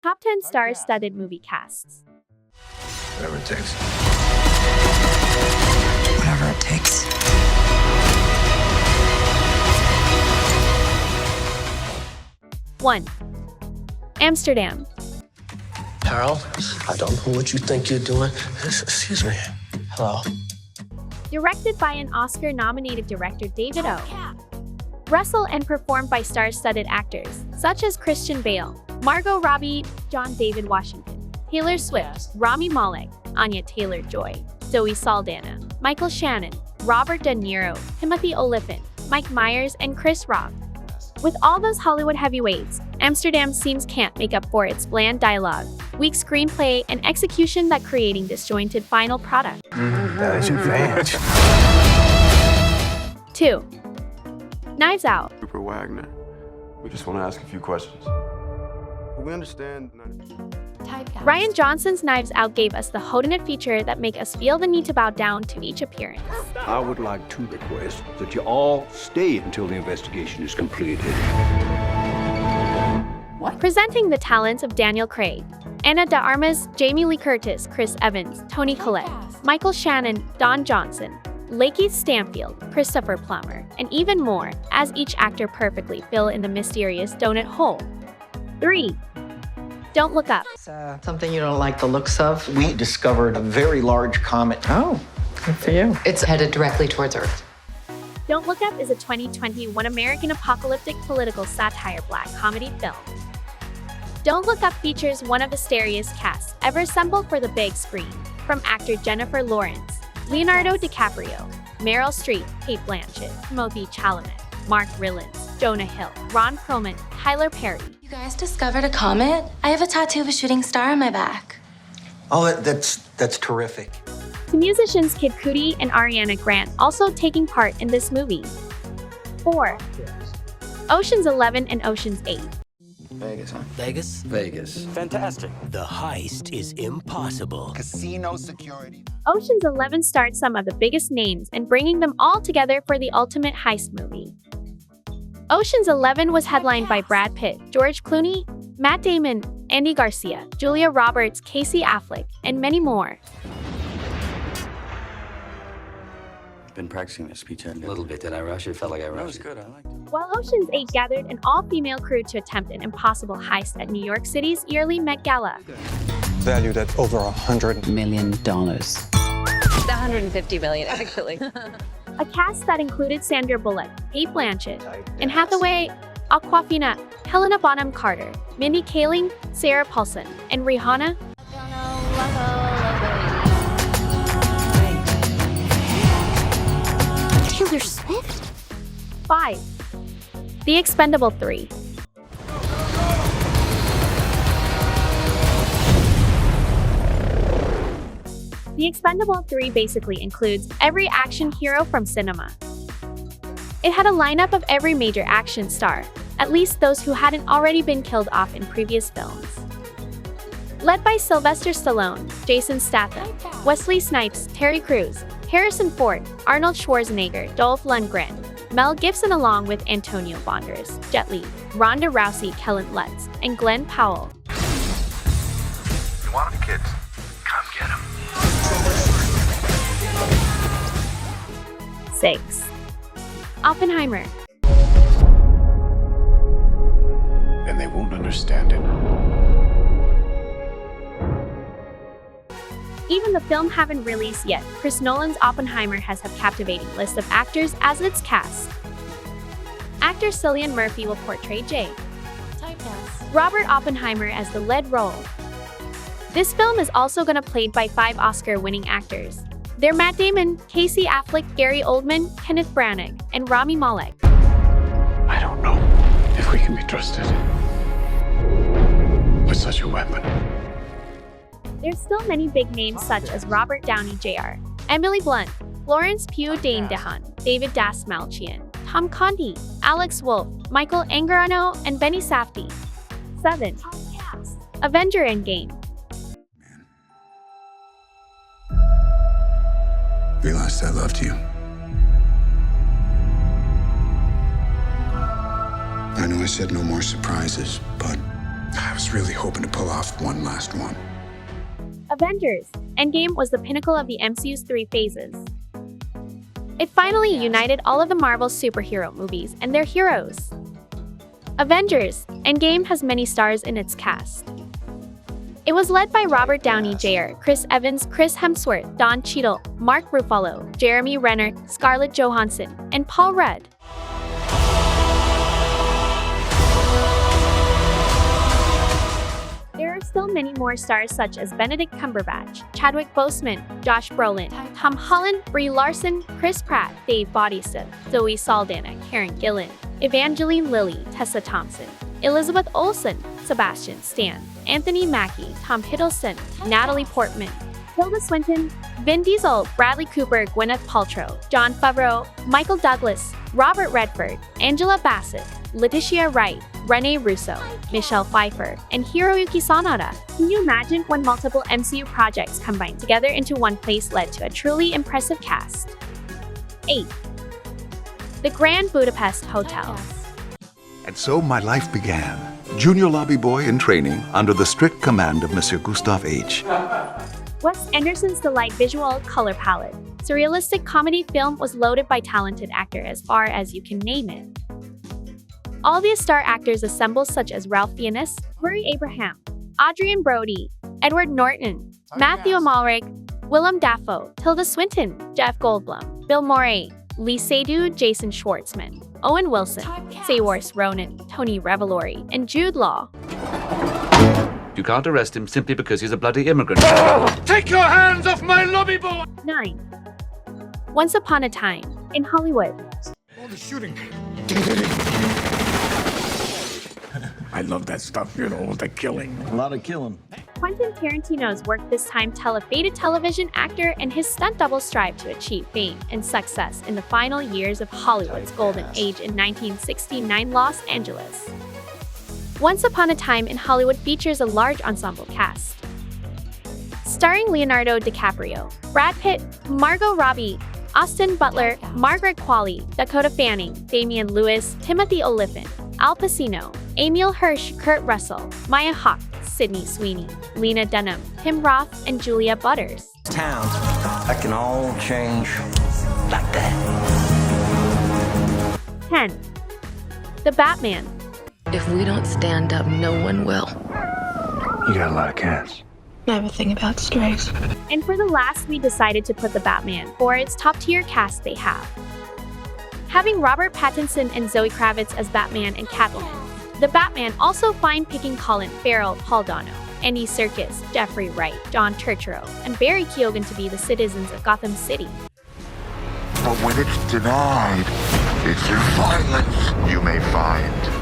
Top 10 star-studded movie casts. Whatever it takes. Whatever it takes. One. Amsterdam. Harold, I don't know what you think you're doing. Excuse me. Hello. Directed by an Oscar-nominated director David O. Russell and performed by star-studded actors such as Christian Bale, Margot Robbie, John David Washington, Taylor Swift, Rami Malek, Anya Taylor-Joy, Zoe Saldana, Michael Shannon, Robert De Niro, Timothy Olyphant, Mike Myers, and Chris Rock. With all those Hollywood heavyweights, Amsterdam seems can't make up for its bland dialogue, weak screenplay, and execution that creating disjointed final product. That is advantage. 2. Knives Out. Rupert Wagner. We just want to ask a few questions. We understand. Rian Johnson's Knives Out gave us the whodunit feature that make us feel the need to bow down to each appearance. I would like to request that you all stay until the investigation is completed. Presenting the talents of Daniel Craig, Ana de Armas, Jamie Lee Curtis, Chris Evans, Toni Collette, Michael Shannon, Don Johnson, Lakeith Stanfield, Christopher Plummer, and even more, as each actor perfectly fill in the mysterious donut hole. 3. Don't Look Up. Something you don't like the looks of? We discovered a very large comet. Oh, good for you. It's headed directly towards Earth. Don't Look Up is a 2021 American apocalyptic political satire black comedy film. Don't Look Up features one of the scariest casts ever assembled for the big screen, from actor Jennifer Lawrence, Leonardo DiCaprio, Meryl Streep, Kate Blanchett, Timothée Chalamet, Mark Rylance, Jonah Hill, Ron Perlman, Tyler Perry. You guys discovered a comet? I have a tattoo of a shooting star on my back. Oh, that's terrific. To musicians Kid Cudi and Ariana Grande also taking part in this movie. 4. Ocean's 11 and Ocean's 8. Vegas, huh? Vegas? Vegas. Fantastic. The heist is impossible. Casino security. Ocean's 11 starred some of the biggest names and bringing them all together for the ultimate heist movie. Ocean's 11 was headlined by Brad Pitt, George Clooney, Matt Damon, Andy Garcia, Julia Roberts, Casey Affleck, and many more. Been practicing this speech. A little bit. Did I rush it? Felt like I rushed. That was good. I liked it. While Ocean's 8 gathered an all-female crew to attempt an impossible heist at New York City's yearly Met Gala. Valued at over $100 million. 150 million, actually. A cast that included Sandra Bullock, Kate Blanchett, Anne Hathaway, Awkwafina, Helena Bonham Carter, Mindy Kaling, Sarah Paulson, and Rihanna. Taylor Swift? 5. The Expendable III. The Expendable 3 basically includes every action hero from cinema. It had a lineup of every major action star, at least those who hadn't already been killed off in previous films. Led by Sylvester Stallone, Jason Statham, Wesley Snipes, Terry Crews, Harrison Ford, Arnold Schwarzenegger, Dolph Lundgren, Mel Gibson along with Antonio Banderas, Jet Li, Ronda Rousey, Kellen Lutz, and Glenn Powell. You want them, kids? Come get them. 6. Oppenheimer. And they won't understand it. Even the film haven't released yet, Chris Nolan's Oppenheimer has a captivating list of actors as its cast. Actor Cillian Murphy will portray J. Robert Oppenheimer as the lead role. This film is also gonna played by 5 Oscar-winning actors. They're Matt Damon, Casey Affleck, Gary Oldman, Kenneth Branagh, and Rami Malek. I don't know if we can be trusted with such a weapon. There's still many big names such as Robert Downey Jr., Emily Blunt, Florence Pugh Dane-DeHaan, David Dastmalchian, Tom Conti, Alex Wolff, Michael Angarano, and Benny Safdie. 7. Avenger Endgame. Realized I loved you. I know I said no more surprises, but I was really hoping to pull off one last one. Avengers Endgame was the pinnacle of the MCU's 3 phases. It finally united all of the Marvel superhero movies and their heroes. Avengers Endgame has many stars in its cast. It was led by Robert Downey Jr., Chris Evans, Chris Hemsworth, Don Cheadle, Mark Ruffalo, Jeremy Renner, Scarlett Johansson, and Paul Rudd. There are still many more stars such as Benedict Cumberbatch, Chadwick Boseman, Josh Brolin, Tom Holland, Brie Larson, Chris Pratt, Dave Bautista, Zoe Saldana, Karen Gillan, Evangeline Lilly, Tessa Thompson, Elizabeth Olsen, Sebastian Stan, Anthony Mackie, Tom Hiddleston, Natalie Portman, Tilda Swinton, Vin Diesel, Bradley Cooper, Gwyneth Paltrow, Jon Favreau, Michael Douglas, Robert Redford, Angela Bassett, Letitia Wright, Rene Russo, Michelle Pfeiffer, and Hiroyuki Sanada. Can you imagine when multiple MCU projects combined together into one place led to a truly impressive cast? 8. The Grand Budapest Hotel. And so my life began. Junior lobby boy in training under the strict command of Monsieur Gustave H. Wes Anderson's delight visual color palette. Surrealistic comedy film was loaded by talented actors as far as you can name it. All the star actors assembled such as Ralph Fiennes, Murray Abraham, Adrian Brody, Edward Norton, Matthew Amalric, Willem Dafoe, Tilda Swinton, Jeff Goldblum, Bill Murray, Lee Seydoux, Jason Schwartzman, Owen Wilson, Saoirse Ronan, Tony Revolori, and Jude Law. You can't arrest him simply because he's a bloody immigrant. Take your hands off my lobby boy! 9. Once Upon a Time in Hollywood. All the shooting. I love that stuff, the killing. A lot of killing. Quentin Tarantino's work this time tell a faded television actor and his stunt double strive to achieve fame and success in the final years of Hollywood's golden age in 1969 Los Angeles. Once Upon a Time in Hollywood features a large ensemble cast. Starring Leonardo DiCaprio, Brad Pitt, Margot Robbie, Austin Butler, Margaret Qualley, Dakota Fanning, Damian Lewis, Timothy Olyphant, Al Pacino, Emil Hirsch, Kurt Russell, Maya Hawke, Sydney Sweeney, Lena Dunham, Tim Roth, and Julia Butters. Town, that can all change like that. 10. The Batman. If we don't stand up, no one will. You got a lot of cats. I have a thing about strays. And for the last, we decided to put the Batman for its top-tier cast they have. Having Robert Pattinson and Zoe Kravitz as Batman and Catwoman, the Batman also fine-picking Colin Farrell, Paul Dano, Andy Serkis, Jeffrey Wright, John Turturro, and Barry Keoghan to be the citizens of Gotham City. But when it's denied, it's in violence you may find.